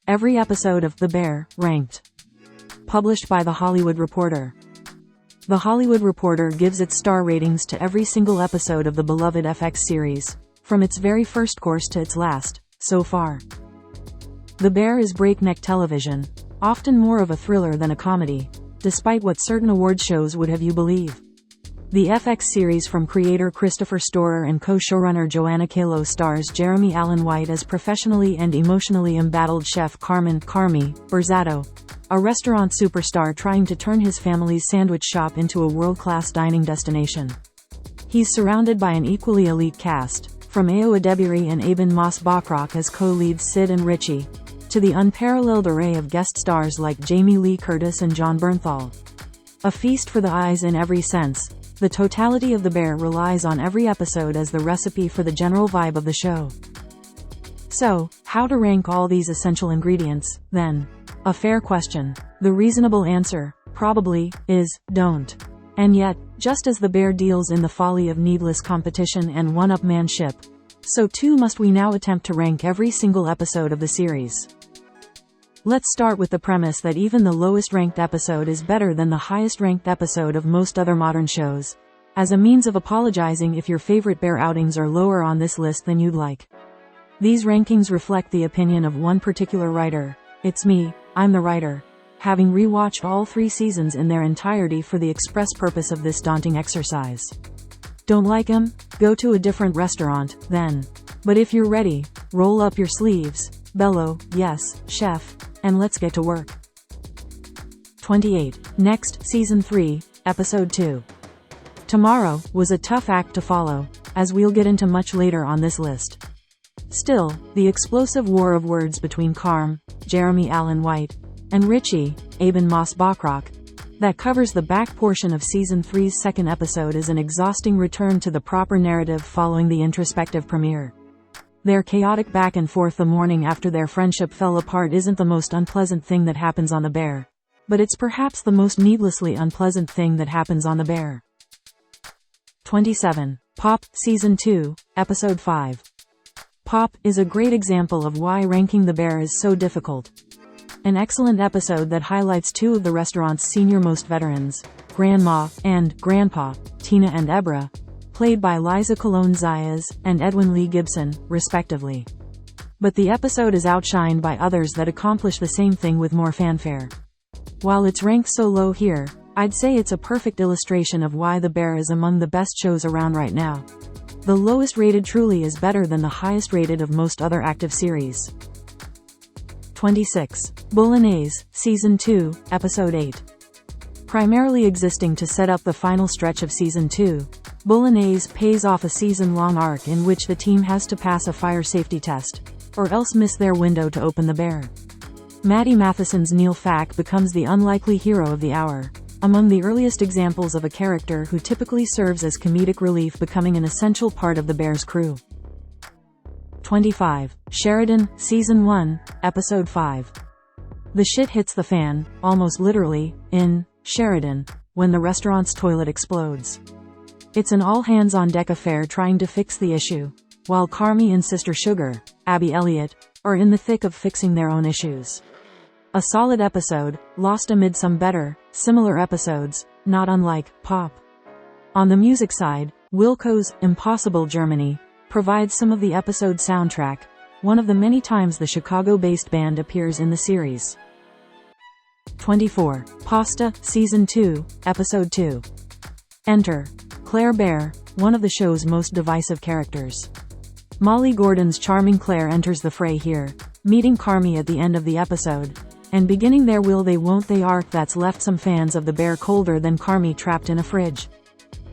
Every episode of The Bear, ranked. Published by The Hollywood Reporter. The Hollywood Reporter gives its star ratings to every single episode of the beloved FX series, from its very first course to its last, so far. The Bear is breakneck television, often more of a thriller than a comedy, despite what certain award shows would have you believe. The FX series from creator Christopher Storer and co-showrunner Joanna Kalo stars Jeremy Allen White as professionally and emotionally embattled chef Carmine Berzato, a restaurant superstar trying to turn his family's sandwich shop into a world-class dining destination. He's surrounded by an equally elite cast, from Ayo Edebiri and Aben Moss Bachrach as co-leads Sid and Richie, to the unparalleled array of guest stars like Jamie Lee Curtis and Jon Bernthal. A feast for the eyes in every sense. The totality of The Bear relies on every episode as the recipe for the general vibe of the show. So, how to rank all these essential ingredients, then? A fair question. The reasonable answer, probably, is, don't. And yet, just as The Bear deals in the folly of needless competition and one-upmanship, so too must we now attempt to rank every single episode of the series. Let's start with the premise that even the lowest-ranked episode is better than the highest-ranked episode of most other modern shows, as a means of apologizing if your favorite Bear outings are lower on this list than you'd like. These rankings reflect the opinion of one particular writer. It's me, I'm the writer, having rewatched all 3 seasons in their entirety for the express purpose of this daunting exercise. Don't like 'em? Go to a different restaurant, then. But if you're ready, roll up your sleeves, bellow, yes, chef, and let's get to work. 28. Next, Season 3, Episode 2. Tomorrow was a tough act to follow, as we'll get into much later on this list. Still, the explosive war of words between Carm, Jeremy Allen White, and Richie, Aben Moss Bachrach, that covers the back portion of Season 3's second episode is an exhausting return to the proper narrative following the introspective premiere. Their chaotic back and forth the morning after their friendship fell apart isn't the most unpleasant thing that happens on The Bear, but it's perhaps the most needlessly unpleasant thing that happens on The Bear. 27. Pop, Season 2, Episode 5. Pop is a great example of why ranking The Bear is so difficult. An excellent episode that highlights 2 of the restaurant's senior-most veterans, Grandma and Grandpa, Tina and Ebra, played by Liza Colón-Zayas and Edwin Lee Gibson, respectively. But the episode is outshined by others that accomplish the same thing with more fanfare. While it's ranked so low here, I'd say it's a perfect illustration of why The Bear is among the best shows around right now. The lowest rated truly is better than the highest rated of most other active series. 26. Bolognese, Season 2, Episode 8. Primarily existing to set up the final stretch of Season 2, Bolognese pays off a season-long arc in which the team has to pass a fire safety test, or else miss their window to open The Bear. Maddie Matheson's Neil Fak becomes the unlikely hero of the hour, among the earliest examples of a character who typically serves as comedic relief becoming an essential part of The Bear's crew. 25. Sheridan, Season 1, Episode 5. The shit hits the fan, almost literally, in Sheridan, when the restaurant's toilet explodes. It's an all-hands-on-deck affair trying to fix the issue, while Carmy and Sister Sugar, Abby Elliott, are in the thick of fixing their own issues. A solid episode, lost amid some better, similar episodes, not unlike Pop. On the music side, Wilco's Impossible Germany provides some of the episode soundtrack, one of the many times the Chicago-based band appears in the series. 24. Pasta, Season 2, Episode 2. Enter Claire Bear, one of the show's most divisive characters. Molly Gordon's charming Claire enters the fray here, meeting Carmy at the end of the episode, and beginning their will they won't they arc that's left some fans of The Bear colder than Carmy trapped in a fridge.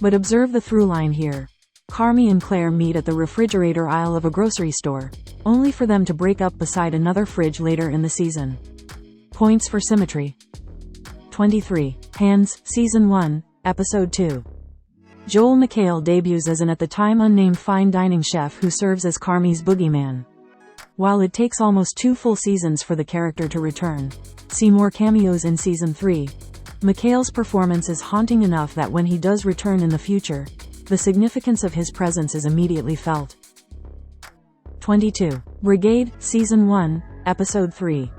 But observe the through line here. Carmy and Claire meet at the refrigerator aisle of a grocery store, only for them to break up beside another fridge later in the season. Points for symmetry. 23. Hands, Season 1, Episode 2. Joel McHale debuts as an at-the-time unnamed fine dining chef who serves as Carmy's boogeyman. While it takes almost 2 full seasons for the character to return, see more cameos in Season 3, McHale's performance is haunting enough that when he does return in the future, the significance of his presence is immediately felt. 22. Brigade, Season 1, Episode 3.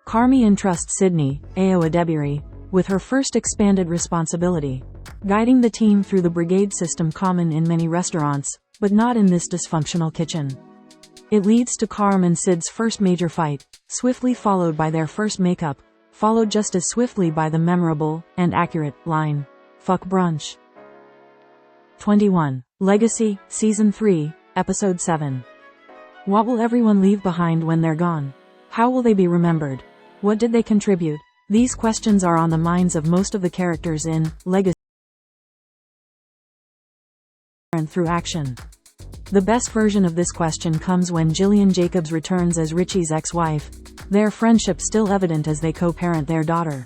Carmy entrusts Sydney, Ayo Adebiri, with her first expanded responsibility, guiding the team through the brigade system common in many restaurants, but not in this dysfunctional kitchen. It leads to Carm and Sid's first major fight, swiftly followed by their first makeup, followed just as swiftly by the memorable and accurate line, "Fuck brunch." 21. Legacy, Season 3, Episode 7. What will everyone leave behind when they're gone? How will they be remembered? What did they contribute? These questions are on the minds of most of the characters in Legacy and through action. The best version of this question comes when Gillian Jacobs returns as Richie's ex-wife, their friendship still evident as they co-parent their daughter.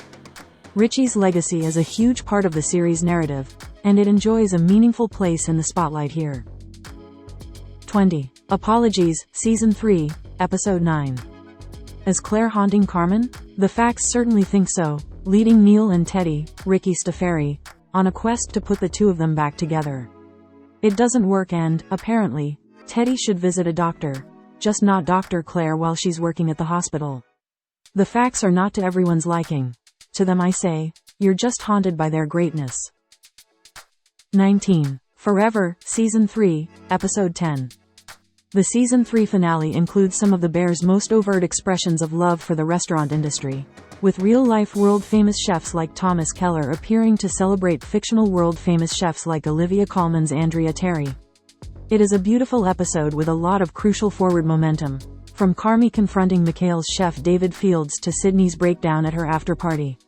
Richie's legacy is a huge part of the series' narrative, and it enjoys a meaningful place in the spotlight here. 20. Apologies, Season 3, Episode 9. Is Claire haunting Carmen? The facts certainly think so, leading Neil and Teddy, Ricky Stafari, on a quest to put the two of them back together. It doesn't work and, apparently, Teddy should visit a doctor, just not Dr. Claire while she's working at the hospital. The facts are not to everyone's liking. To them I say, you're just haunted by their greatness. 19. Forever, Season 3, Episode 10. The Season 3 finale includes some of the Bear's most overt expressions of love for the restaurant industry, with real-life world-famous chefs like Thomas Keller appearing to celebrate fictional world-famous chefs like Olivia Colman's Andrea Terry. It is a beautiful episode with a lot of crucial forward momentum, from Carmy confronting McHale's chef David Fields to Sydney's breakdown at her after-party.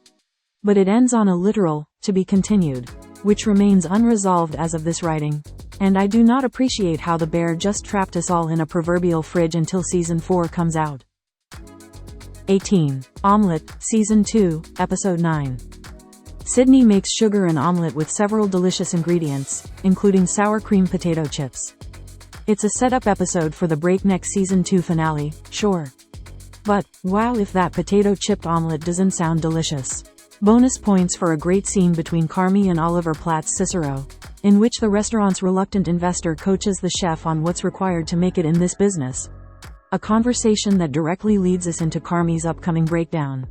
But it ends on a literal, to be continued, which remains unresolved as of this writing, and I do not appreciate how the Bear just trapped us all in a proverbial fridge until Season 4 comes out. 18. Omelette, Season 2, Episode 9. Sydney makes sugar and omelette with several delicious ingredients, including sour cream potato chips. It's a setup episode for the breakneck Season 2 finale, sure. But, wow, if that potato chipped omelette doesn't sound delicious. Bonus points for a great scene between Carmy and Oliver Platt's Cicero, in which the restaurant's reluctant investor coaches the chef on what's required to make it in this business. A conversation that directly leads us into Carmy's upcoming breakdown.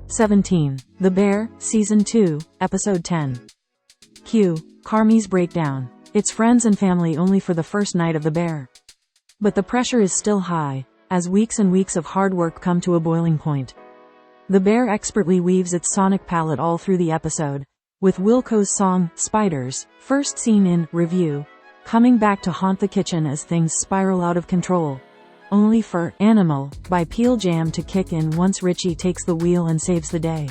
17. The Bear, Season 2, Episode 10. Q. Carmy's breakdown. It's friends and family only for the first night of The Bear. But the pressure is still high, as weeks and weeks of hard work come to a boiling point. The Bear expertly weaves its sonic palette all through the episode, with Wilco's song, Spiders, first seen in Review, coming back to haunt the kitchen as things spiral out of control, only for Animal by Peel Jam to kick in once Richie takes the wheel and saves the day.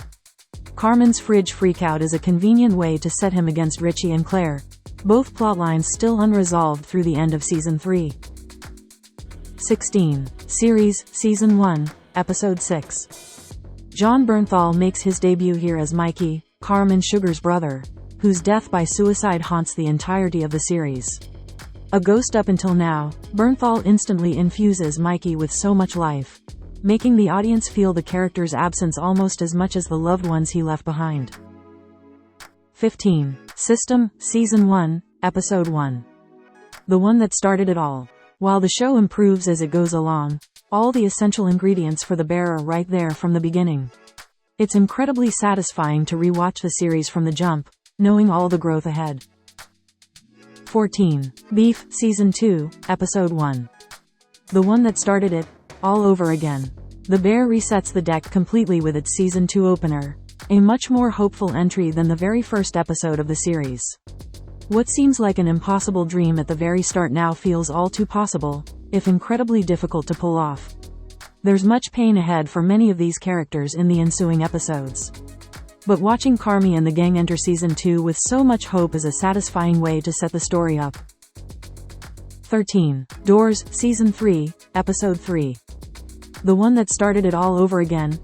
Carmen's fridge freakout is a convenient way to set him against Richie and Claire, both plotlines still unresolved through the end of Season 3. 16. Series, Season 1, Episode 6. John Bernthal makes his debut here as Mikey, Carm and Sugar's brother, whose death by suicide haunts the entirety of the series. A ghost up until now, Bernthal instantly infuses Mikey with so much life, making the audience feel the character's absence almost as much as the loved ones he left behind. 15. System, Season 1, Episode 1. The one that started it all. While the show improves as it goes along, all the essential ingredients for The Bear are right there from the beginning. It's incredibly satisfying to rewatch the series from the jump, knowing all the growth ahead. 14. Beef, Season 2, Episode 1. The one that started it, all over again. The Bear resets the deck completely with its Season 2 opener, a much more hopeful entry than the very first episode of the series. What seems like an impossible dream at the very start now feels all too possible, if incredibly difficult to pull off. There's much pain ahead for many of these characters in the ensuing episodes. But watching Carmy and the gang enter Season 2 with so much hope is a satisfying way to set the story up. 13. Doors, Season 3, Episode 3. The one that started it all over again.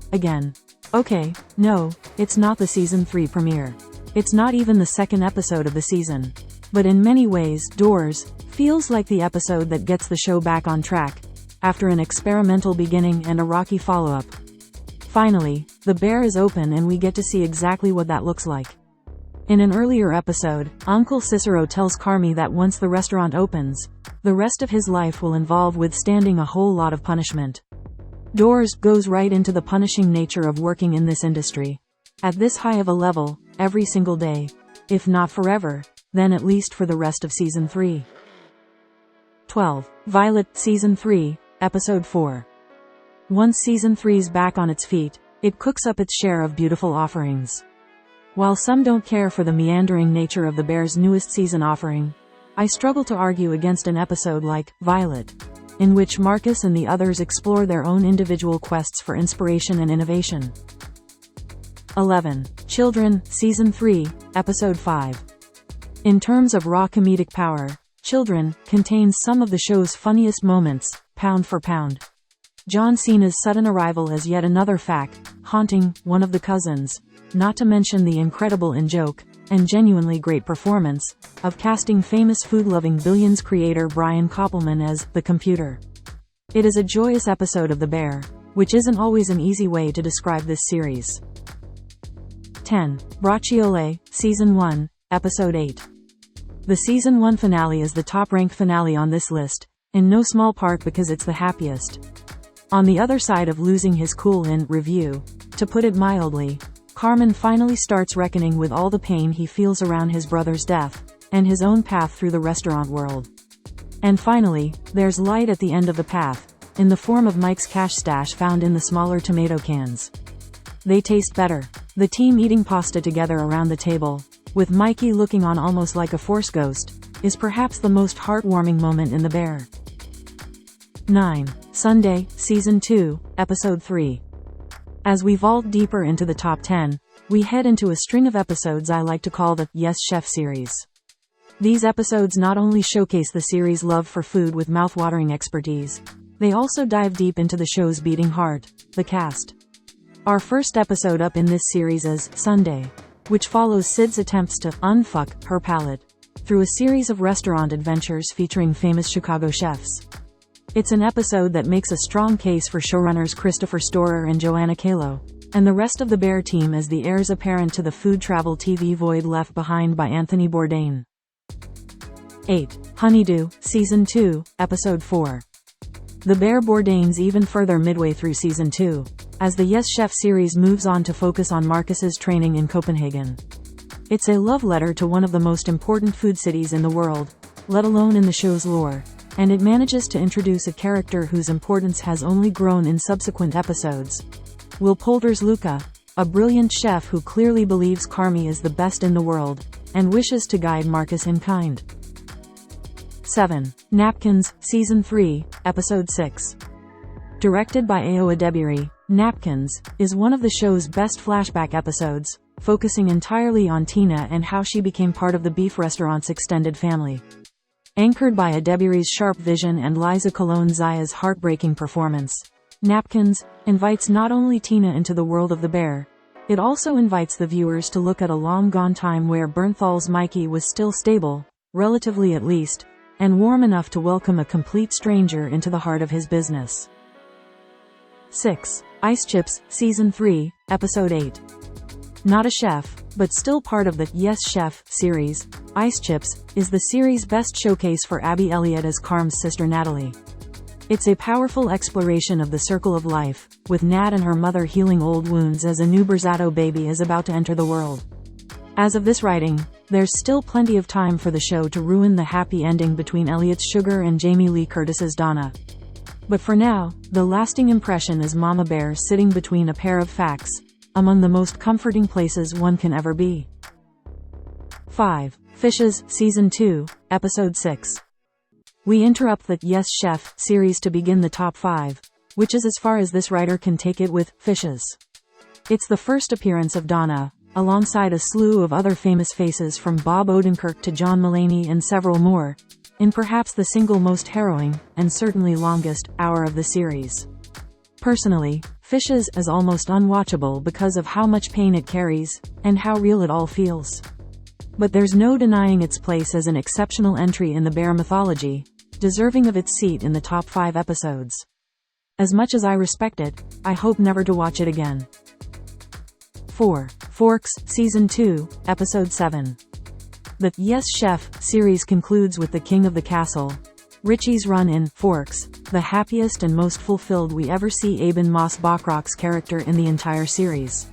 Okay, no, it's not the Season 3 premiere. It's not even the second episode of the season. But in many ways, Doors feels like the episode that gets the show back on track, after an experimental beginning and a rocky follow-up. Finally, The Bear is open and we get to see exactly what that looks like. In an earlier episode, Uncle Cicero tells Carmy that once the restaurant opens, the rest of his life will involve withstanding a whole lot of punishment. Doors goes right into the punishing nature of working in this industry. At this high of a level, every single day. If not forever, then at least for the rest of Season 3. 12. Violet, Season 3, Episode 4. Once Season 3's back on its feet, it cooks up its share of beautiful offerings. While some don't care for the meandering nature of the Bear's newest season offering, I struggle to argue against an episode like Violet, in which Marcus and the others explore their own individual quests for inspiration and innovation. 11. Children, Season 3, Episode 5. In terms of raw comedic power, Children contains some of the show's funniest moments, pound for pound. John Cena's sudden arrival as yet another fact, haunting one of the cousins, not to mention the incredible in-joke, and genuinely great performance, of casting famous food-loving Billions creator Brian Koppelman as the computer. It is a joyous episode of The Bear, which isn't always an easy way to describe this series. 10. Bracciole, Season 1, Episode 8. The Season 1 finale is the top-ranked finale on this list, in no small part because it's the happiest. On the other side of losing his cool in review, to put it mildly, Carmen finally starts reckoning with all the pain he feels around his brother's death, and his own path through the restaurant world. And finally, there's light at the end of the path, in the form of Mike's cash stash found in the smaller tomato cans. They taste better. The team eating pasta together around the table, with Mikey looking on almost like a Force ghost, is perhaps the most heartwarming moment in The Bear. 9. Sunday, Season 2, Episode 3. As we vault deeper into the top 10, we head into a string of episodes I like to call the Yes Chef series. These episodes not only showcase the series' love for food with mouth-watering expertise, they also dive deep into the show's beating heart, the cast. Our first episode up in this series is Sunday, which follows Sid's attempts to unfuck her palate through a series of restaurant adventures featuring famous Chicago chefs. It's an episode that makes a strong case for showrunners Christopher Storer and Joanna Kalo, and the rest of the Bear team as the heirs apparent to the food travel TV void left behind by Anthony Bourdain. 8. Honeydew, Season 2, Episode 4. The Bear Bourdains even further midway through Season 2, as the Yes Chef series moves on to focus on Marcus's training in Copenhagen. It's a love letter to one of the most important food cities in the world, let alone in the show's lore, and it manages to introduce a character whose importance has only grown in subsequent episodes. Will Poulter's Luca, a brilliant chef who clearly believes Carmy is the best in the world, and wishes to guide Marcus in kind. 7. Napkins, Season 3, Episode 6. Directed by Ayo Edebiri, Napkins is one of the show's best flashback episodes, focusing entirely on Tina and how she became part of the beef restaurant's extended family. Anchored by Edebiri's sharp vision and Liza Colon-Zaya's heartbreaking performance, Napkins invites not only Tina into the world of The Bear, it also invites the viewers to look at a long-gone time where Bernthal's Mikey was still stable, relatively at least, and warm enough to welcome a complete stranger into the heart of his business. 6. Ice Chips, Season 3, Episode 8. Not a chef, but still part of the Yes Chef series, Ice Chips is the series' best showcase for Abby Elliott as Carm's sister Natalie. It's a powerful exploration of the circle of life, with Nat and her mother healing old wounds as a new Berzato baby is about to enter the world. As of this writing, there's still plenty of time for the show to ruin the happy ending between Elliot's Sugar and Jamie Lee Curtis's Donna. But for now, the lasting impression is Mama Bear sitting between a pair of facts, among the most comforting places one can ever be. 5. Fishes, Season 2, Episode 6. We interrupt the Yes Chef series to begin the top 5, which is as far as this writer can take it with Fishes. It's the first appearance of Donna, alongside a slew of other famous faces from Bob Odenkirk to John Mulaney and several more, in perhaps the single most harrowing, and certainly longest, hour of the series. Personally, Fishes is almost unwatchable because of how much pain it carries, and how real it all feels. But there's no denying its place as an exceptional entry in the Bear mythology, deserving of its seat in the top 5 episodes. As much as I respect it, I hope never to watch it again. 4. Forks, Season 2, Episode 7. The Yes Chef series concludes with the King of the Castle, Richie's run in Forks, the happiest and most fulfilled we ever see Aben Moss Bachrock's character in the entire series.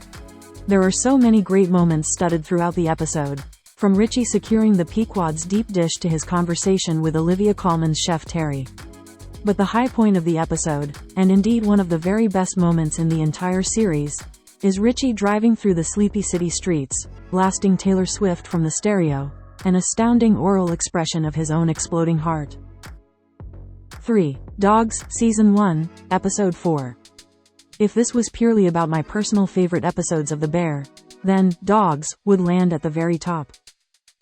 There are so many great moments studded throughout the episode, from Richie securing the Pequod's deep dish to his conversation with Olivia Colman's chef Terry. But the high point of the episode, and indeed one of the very best moments in the entire series, is Richie driving through the sleepy city streets, blasting Taylor Swift from the stereo, an astounding oral expression of his own exploding heart. 3. Dogs, Season 1, Episode 4. If this was purely about my personal favorite episodes of The Bear, then Dogs would land at the very top.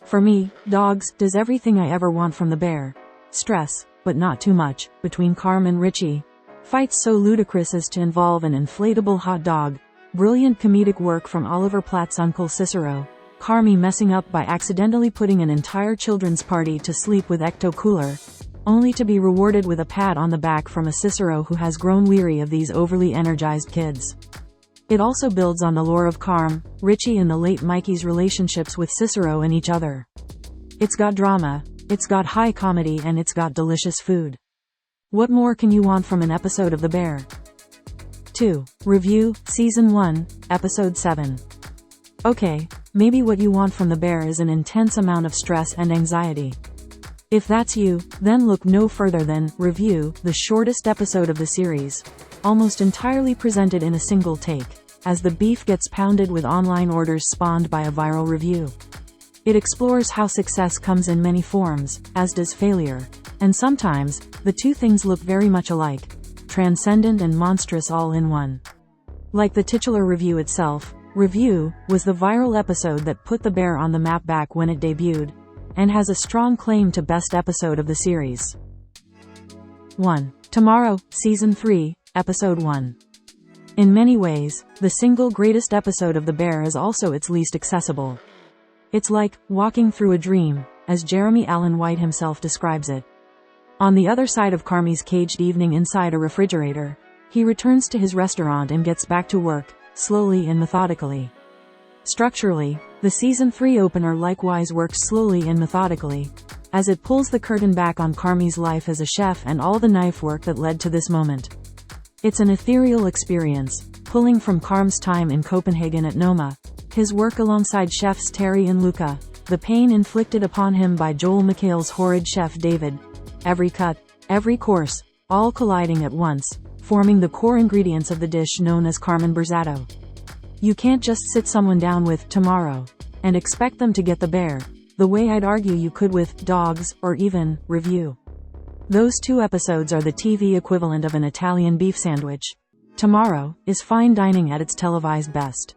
For me, Dogs does everything I ever want from The Bear. Stress, but not too much, between Carm and Richie. Fights so ludicrous as to involve an inflatable hot dog. Brilliant comedic work from Oliver Platt's Uncle Cicero. Carmy messing up by accidentally putting an entire children's party to sleep with Ecto Cooler, only to be rewarded with a pat on the back from a Cicero who has grown weary of these overly energized kids. It also builds on the lore of Carm, Richie and the late Mikey's relationships with Cicero and each other. It's got drama, it's got high comedy, and it's got delicious food. What more can you want from an episode of The Bear? 2. Review, Season 1, Episode 7. Okay, maybe what you want from The Bear is an intense amount of stress and anxiety. If that's you, then look no further than Review, the shortest episode of the series, almost entirely presented in a single take, as the beef gets pounded with online orders spawned by a viral review. It explores how success comes in many forms, as does failure, and sometimes, the two things look very much alike, transcendent and monstrous all in one. Like the titular review itself, Review was the viral episode that put The Bear on the map back when it debuted, and has a strong claim to best episode of the series. 1. Tomorrow, Season 3, Episode 1. In many ways, the single greatest episode of The Bear is also its least accessible. It's like walking through a dream, as Jeremy Allen White himself describes it. On the other side of Carmy's caged evening inside a refrigerator, he returns to his restaurant and gets back to work, slowly and methodically. Structurally, the Season 3 opener likewise works slowly and methodically, as it pulls the curtain back on Carmy's life as a chef and all the knife work that led to this moment. It's an ethereal experience, pulling from Carm's time in Copenhagen at Noma, his work alongside chefs Terry and Luca, the pain inflicted upon him by Joel McHale's horrid chef David, every cut, every course, all colliding at once, forming the core ingredients of the dish known as Carmen Brzatto. You can't just sit someone down with Tomorrow and expect them to get The Bear, the way I'd argue you could with Dogs or even Review. Those two episodes are the TV equivalent of an Italian beef sandwich. Tomorrow is fine dining at its televised best.